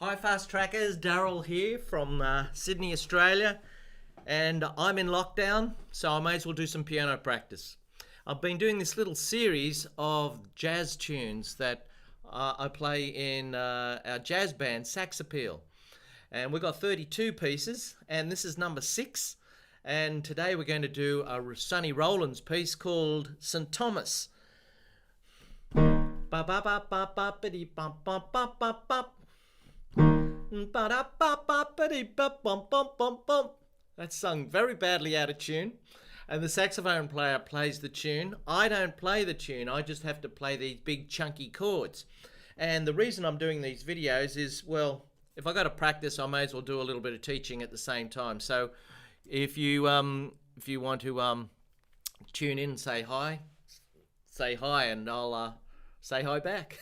Hi Fast Trackers, Daryl here from Sydney, Australia, and I'm in lockdown, so I may as well do some piano practice. I've been doing this little series of jazz tunes that I play in our jazz band, Sax Appeal. And we've got 32 pieces, and this is number 6. And today we're going to do a Sonny Rollins piece called St. Thomas. That's sung very badly out of tune, and the saxophone player plays the tune. I don't play the tune, I just have to play these big chunky chords. And the reason I'm doing these videos is, well, if I got to practice, I may as well do a little bit of teaching at the same time. So if you want to tune in and say hi, and I'll say hi back.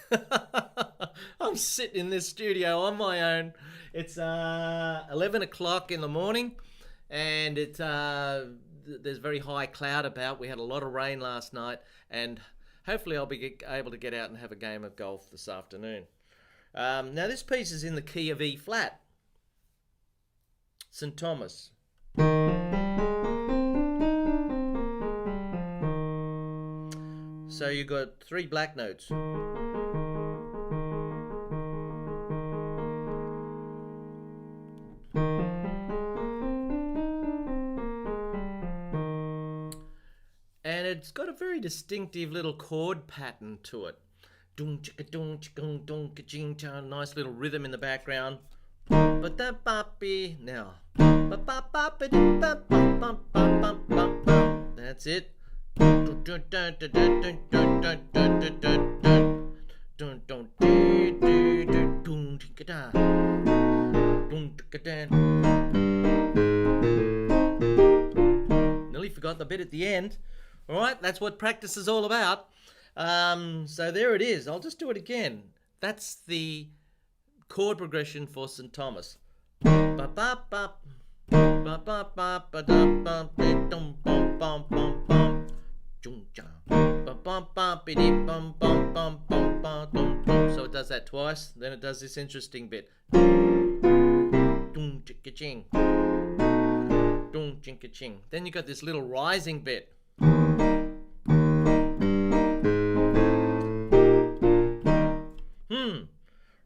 I'm sitting in this studio on my own. It's 11 o'clock in the morning, and it's there's very high cloud about. We had a lot of rain last night, and hopefully I'll be able to get out and have a game of golf this afternoon. Now this piece is in the key of E flat, St. Thomas. So you got 3 black notes. And it's got a very distinctive little chord pattern to it. Nice little rhythm in the background. Now. That's it. Nearly forgot the bit at the end. Alright, that's what practice is all about. So there it is. I'll just do it again. That's the chord progression for St. Thomas. So it does that twice, then it does this interesting bit. Then you got this little rising bit.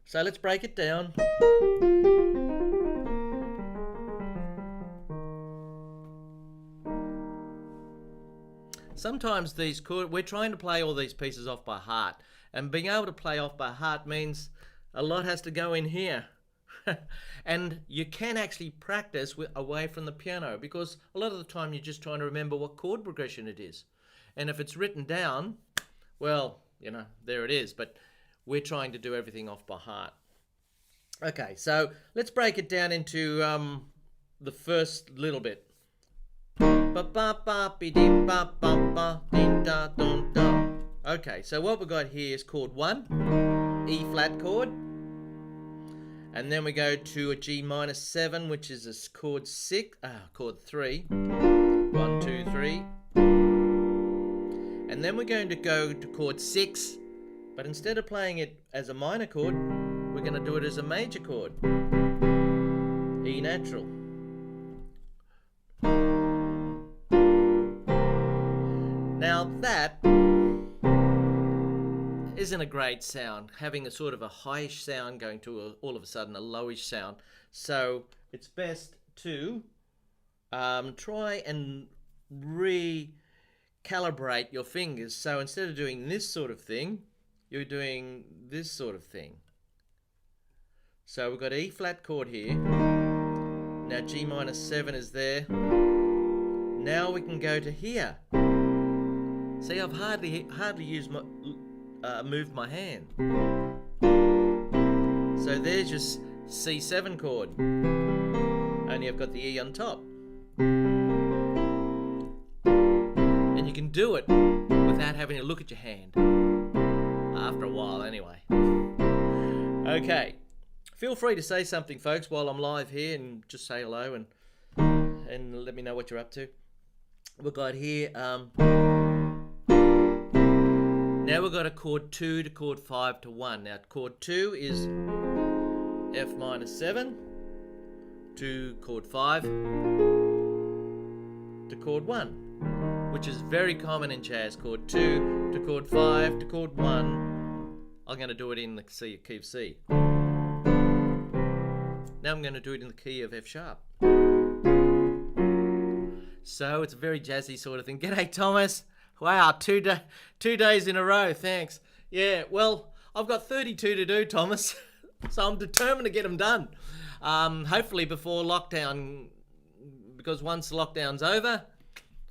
So let's break it down. Sometimes these chords, we're trying to play all these pieces off by heart, and being able to play off by heart means a lot has to go in here. And you can actually practice away from the piano, because a lot of the time you're just trying to remember what chord progression it is. And if it's written down, well, you know, there it is, but we're trying to do everything off by heart. Okay, so let's break it down into the first little bit. Okay, so what we've got here is chord 1, E flat chord, and then we go to a G minor 7, which is a chord 3, 1, 2, 3, and then we're going to go to chord 6, but instead of playing it as a minor chord, we're going to do it as a major chord, E natural. Now that isn't a great sound, having a sort of a highish sound going to all of a sudden a lowish sound. So it's best to try and recalibrate your fingers. So instead of doing this sort of thing, you're doing this sort of thing. So we've got E flat chord here. Now G minor 7 is there. Now we can go to here. See, I've hardly used moved my hand. So there's your C7 chord. Only I've got the E on top. And you can do it without having to look at your hand. After a while, anyway. Okay. Feel free to say something, folks, while I'm live here, and just say hello and let me know what you're up to. We've got here Now we've got a chord 2 to chord 5 to 1. Now chord 2 is F minor 7 to chord 5 to chord 1, which is very common in jazz. Chord 2 to chord 5 to chord 1. I'm going to do it in the key of C. Now I'm going to do it in the key of F sharp. So it's a very jazzy sort of thing. G'day, Thomas. Wow, 2 days in a row, thanks. Yeah, well, I've got 32 to do, Thomas, so I'm determined to get them done. Hopefully before lockdown, because once lockdown's over,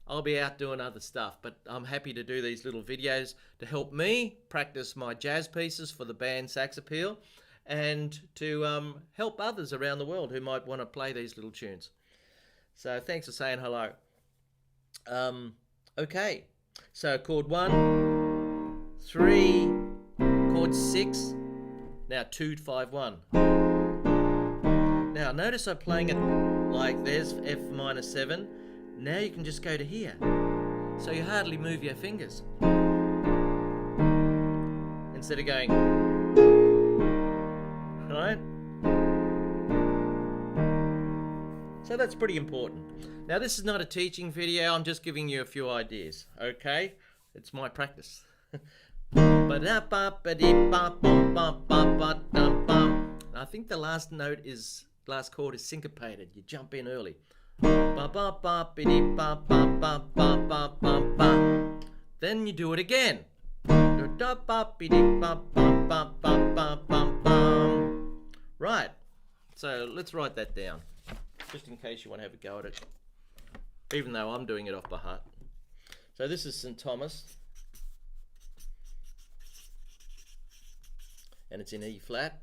I'll be out doing other stuff. But I'm happy to do these little videos to help me practice my jazz pieces for the band Sax Appeal, and to help others around the world who might want to play these little tunes. So thanks for saying hello. Okay, so chord 1, 3, chord 6, now 2, 5, 1. Now notice I'm playing it like there's F minor 7. Now you can just go to here. So you hardly move your fingers. Instead of going, right? So that's pretty important. Now this is not a teaching video, I'm just giving you a few ideas, okay? It's my practice. I think the last chord is syncopated. You jump in early. Then you do it again. Right, so let's write that down, just in case you want to have a go at it, even though I'm doing it off by heart. So this is St. Thomas, and it's in E flat.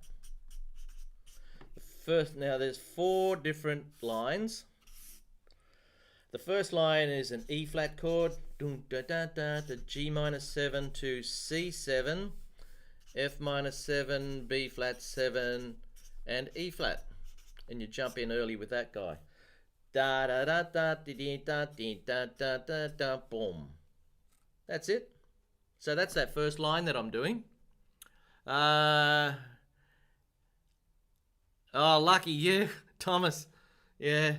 Now there's 4 different lines. The first line is an E flat chord, to G minor 7 to C7, F minor 7, B flat 7, and E flat. And you jump in early with that guy. Da da da da da da da da da da boom. That's it. So that's that first line that I'm doing. Oh, lucky you, Thomas. Yeah.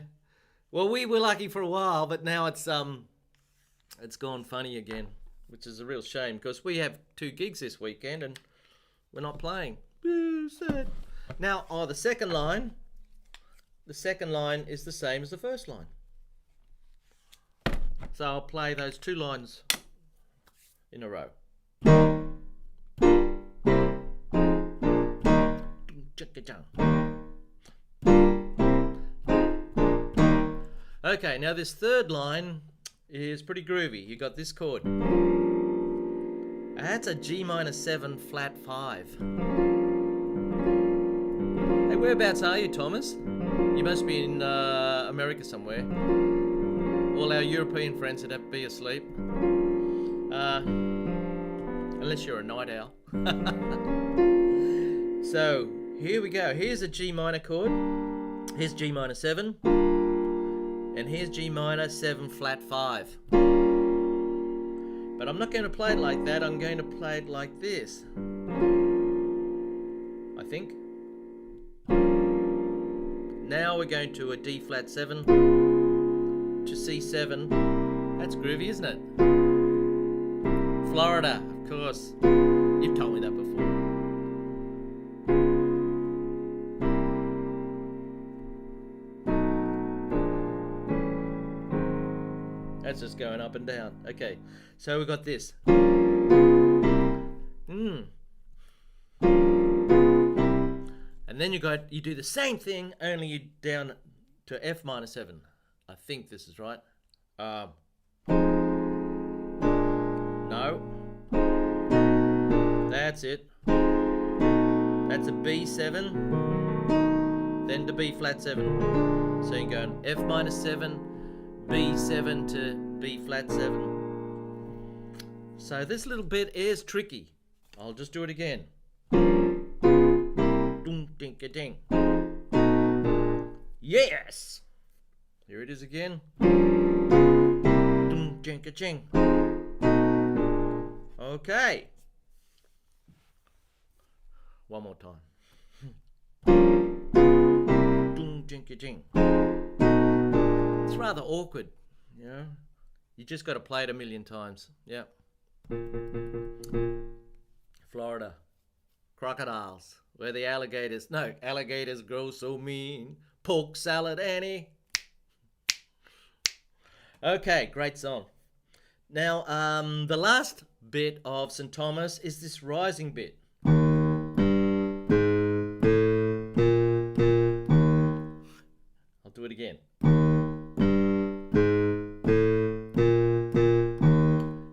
Well, we were lucky for a while, but now it's gone funny again, which is a real shame because we have 2 gigs this weekend and we're not playing. Boo, sad. Now, the second line is the same as the first line. So I'll play those 2 lines in a row. Okay, now this third line is pretty groovy. You got this chord. That's a G minor 7 flat 5. Hey, whereabouts are you, Thomas? You must be in America somewhere. All our European friends would have to be asleep. Unless you're a night owl. So, here we go. Here's a G minor chord. Here's G minor 7. And here's G minor 7 flat 5. But I'm not going to play it like that. I'm going to play it like this, I think. Now we're going to a D flat 7 to C7. That's groovy, isn't it? Florida, of course. You've told me that before. That's just going up and down. Okay, so we've got this. And then you do the same thing, only you down to F minor 7. I think this is right. No. That's it. That's a B7, then to B flat 7. So you go F minor 7, B7 to B flat 7. So this little bit is tricky. I'll just do it again. Ding-a-ding. Yes! Here it is again. Ding-a-ching. Okay. One more time. ka-ching. It's rather awkward, you know. You just got to play it a million times. Yeah. Florida. Crocodiles. Where the alligators grow so mean. Pork salad, Annie. Okay, great song. Now, the last bit of St. Thomas is this rising bit. I'll do it again.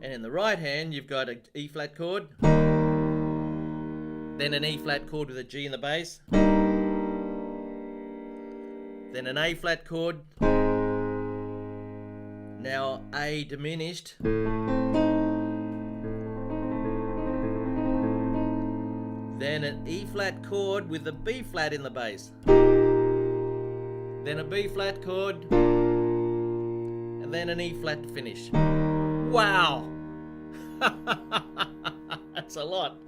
And in the right hand, you've got an E flat chord, then an E flat chord with a G in the bass, then an A flat chord, now A diminished, then an E flat chord with a B flat in the bass, then a B flat chord, and then an E flat to finish. Wow! That's a lot.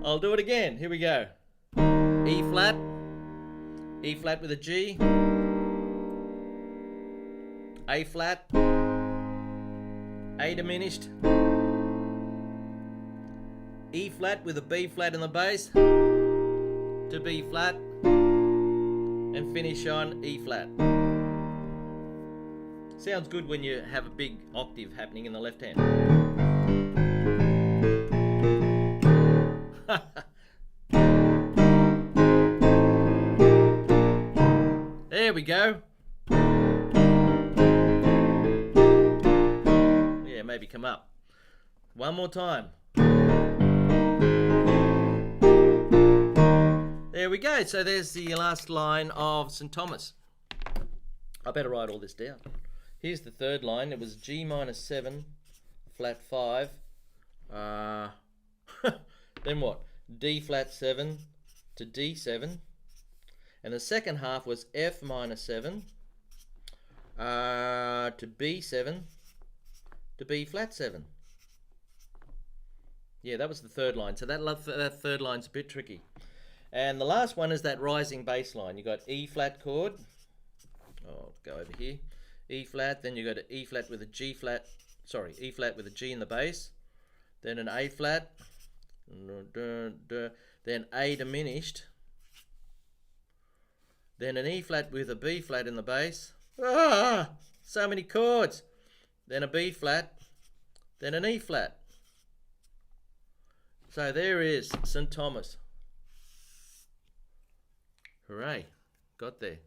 I'll do it again. Here we go. E flat with a G, A flat, A diminished, E flat with a B flat in the bass, to B flat, and finish on E flat. Sounds good when you have a big octave happening in the left hand. There we go. Yeah, maybe come up. One more time. There we go. So there's the last line of St. Thomas. I better write all this down. Here's the third line. It was G minor 7, flat 5. Then what? D flat 7 to D7. And the second half was F minor 7 to B7 to B flat 7. Yeah, that was the third line. So that third line's a bit tricky. And the last one is that rising bass line. You got E flat chord. I'll go over here. E flat, then you got an E flat with a G flat, E flat with a G in the bass, then an A flat, then A diminished, then an E flat with a B flat in the bass, so many chords, then a B flat, then an E flat. So there is St. Thomas. Hooray, got there.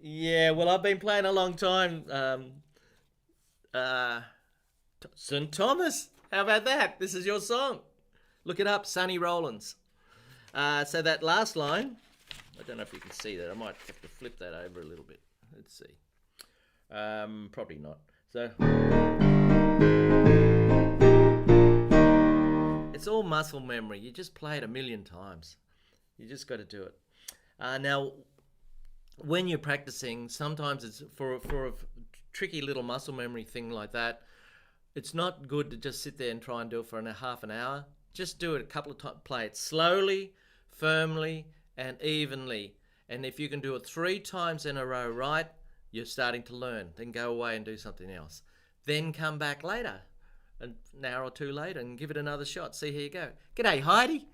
Yeah, well, I've been playing a long time. St. Thomas, how about that? This is your song. Look it up, Sonny Rollins. So that last line, I don't know if you can see that. I might have to flip that over a little bit. Let's see. Probably not. So it's all muscle memory. You just play it a million times. You just got to do it. Now, when you're practicing, sometimes it's for a tricky little muscle memory thing like that. It's not good to just sit there and try and do it for half an hour. Just do it a couple of times. Play it slowly, firmly, and evenly. And if you can do it 3 times in a row right, you're starting to learn. Then go away and do something else. Then come back later, an hour or 2 later, and give it another shot. See how you go. G'day, Heidi.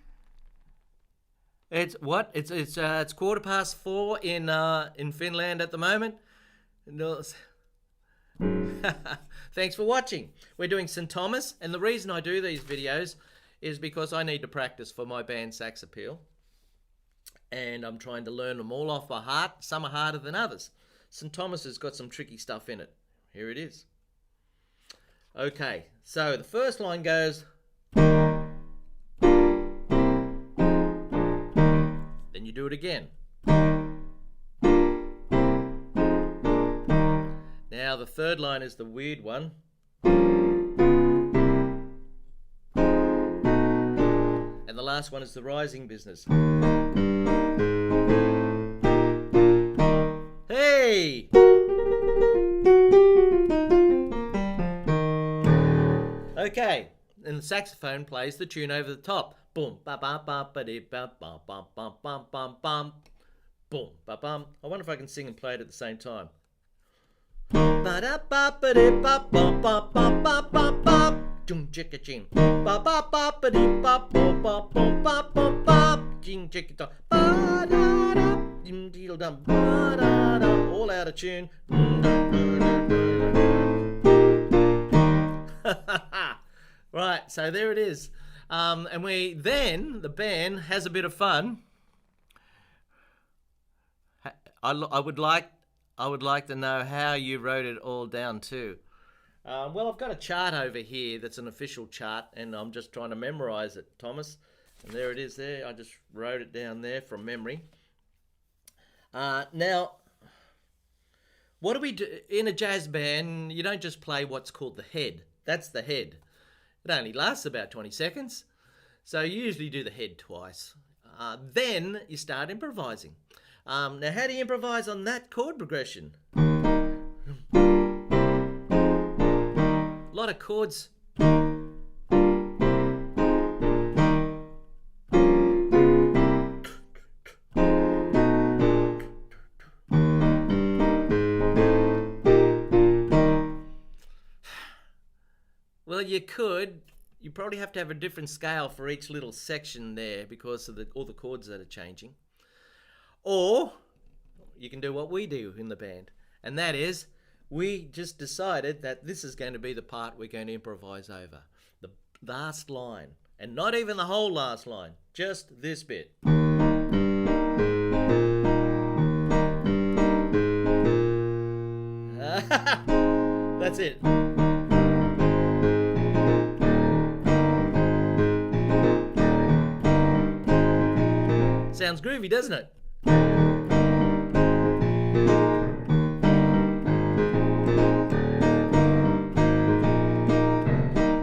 It's what? It's 4:15 in Finland at the moment. No. Thanks for watching. We're doing St. Thomas, and the reason I do these videos is because I need to practice for my band Sax Appeal, and I'm trying to learn them all off by heart. Some are harder than others. St. Thomas has got some tricky stuff in it. Here it is. Okay, so the first line goes. Then you do it again. Now the third line is the weird one. And the last one is the rising business. Hey! Okay, and the saxophone plays the tune over the top. Boom, ba ba ba ba dee ba ba ba ba bum bum bum. Boom, ba bum. I wonder if I can sing and play it at the same time. Ba da ba ba dee ba ba ba ba ba ba ba. Jing chicka ching. Ba ba ba ba dee ba ba ba ba ba ba ba. Jing chicka da. Ba da da. Dim deedle dum. Ba da da. All out of tune. Right, so there it is. And the band has a bit of fun. I would like to know how you wrote it all down too. Well, I've got a chart over here that's an official chart, and I'm just trying to memorize it, Thomas. And there it is there. I just wrote it down there from memory. Now, what do we do in a jazz band? You don't just play what's called the head. That's the head. It only lasts about 20 seconds. So you usually do the head twice. Then you start improvising. Now, how do you improvise on that chord progression? A lot of chords. Well, you probably have to have a different scale for each little section there because of all the chords that are changing. Or you can do what we do in the band, and that is we just decided that this is going to be the part we're going to improvise over. The last line, and not even the whole last line, just this bit. That's it. Sounds groovy, doesn't it?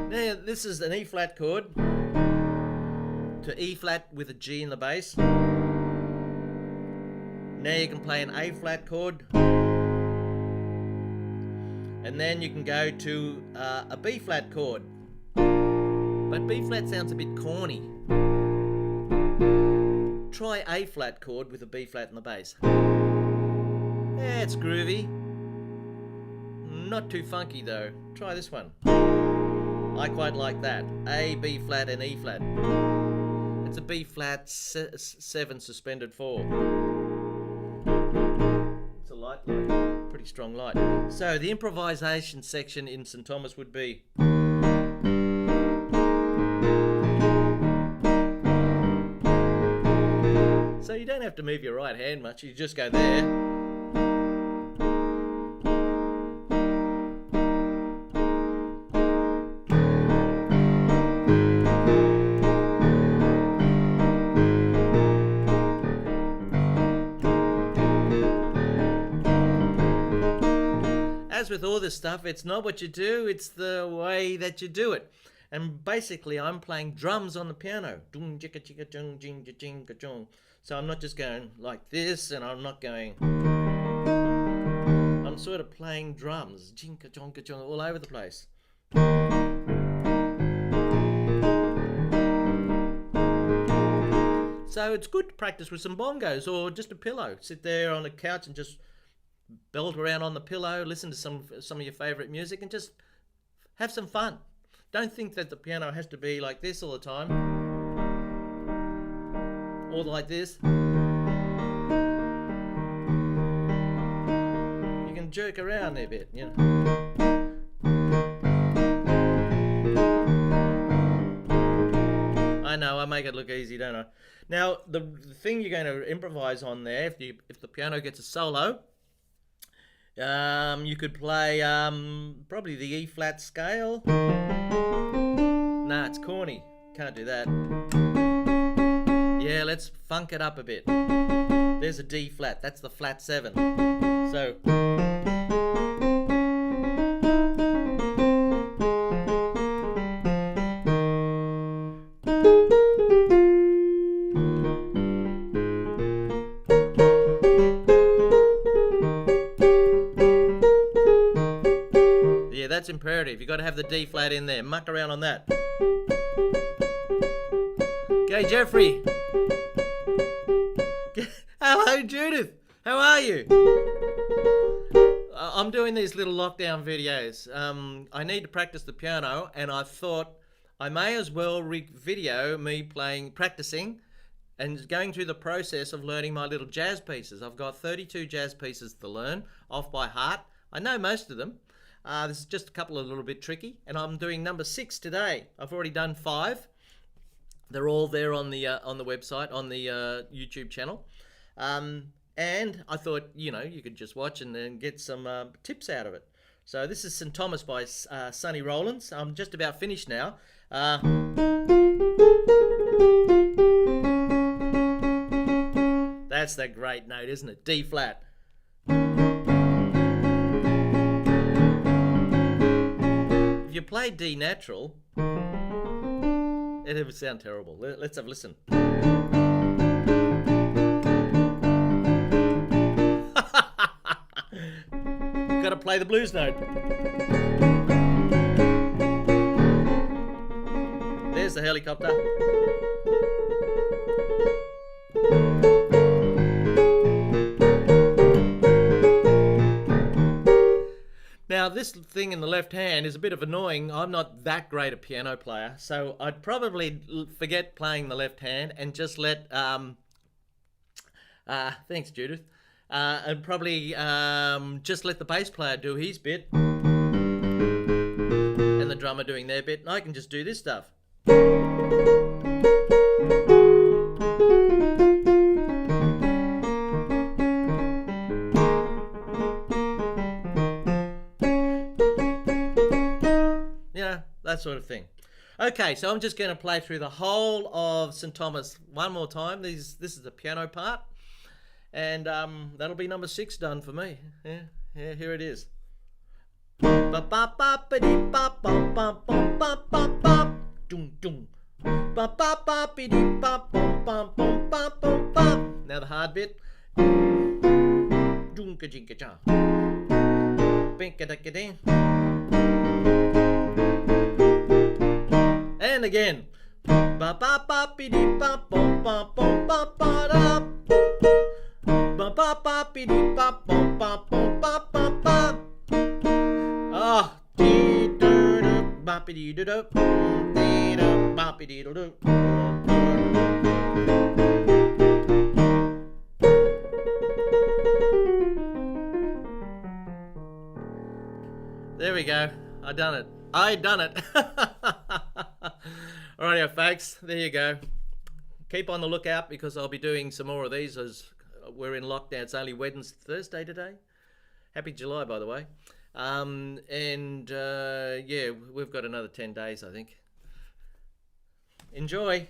Now, this is an E flat chord to E flat with a G in the bass. Now you can play an A flat chord, and then you can go to a B flat chord. But B flat sounds a bit corny. Try A flat chord with a B flat in the bass. Yeah, it's groovy. Not too funky though. Try this one. I quite like that. A, B flat and E flat. It's a B flat 7 suspended 4. It's a light, pretty strong light. So the improvisation section in St. Thomas would be. So you don't have to move your right hand much, you just go there. As with all this stuff, it's not what you do, it's the way that you do it. And basically I'm playing drums on the piano. So I'm not just going like this, and I'm not going. I'm sort of playing drums, all over the place. So it's good to practice with some bongos or just a pillow. Sit there on the couch and just belt around on the pillow, listen to some of your favourite music, and just have some fun. Don't think that the piano has to be like this all the time. Or like this. You can jerk around a bit, you know. I know, I make it look easy, don't I? Now, the thing you're going to improvise on there, if the piano gets a solo, you could play probably the E flat scale. Nah, it's corny. Can't do that. Yeah, let's funk it up a bit. There's a D flat. That's the flat 7. So. that's imperative. You've got to have the D flat in there. Muck around on that. Okay, Jeffrey. Hello, Judith. How are you? I'm doing these little lockdown videos. I need to practice the piano, and I thought I may as well video me practicing and going through the process of learning my little jazz pieces. I've got 32 jazz pieces to learn off by heart. I know most of them. This is just a couple a little bit tricky, and I'm doing number 6 today. I've already done 5. They're all there on the website, on the YouTube channel. And I thought, you could just watch and then get some tips out of it. So this is St. Thomas by Sonny Rollins. I'm just about finished now. That's that great note, isn't it? D flat. If you play D natural, it would sound terrible. Let's have a listen. Got to play the blues note. There's the helicopter. Now this thing in the left hand is a bit of annoying. I'm not that great a piano player, so I'd probably forget playing the left hand and just let thanks Judith, and probably just let the bass player do his bit and the drummer doing their bit, and I can just do this stuff. That sort of thing. Okay, so I'm just going to play through the whole of St. Thomas one more time. This is the piano part, and that'll be number 6 done for me. Yeah, here it is. Now the hard bit. And again. There we go. I done it. Alrighty, folks. There you go. Keep on the lookout because I'll be doing some more of these as we're in lockdown. It's only Thursday today. Happy July, by the way. Yeah, we've got another 10 days, I think. Enjoy.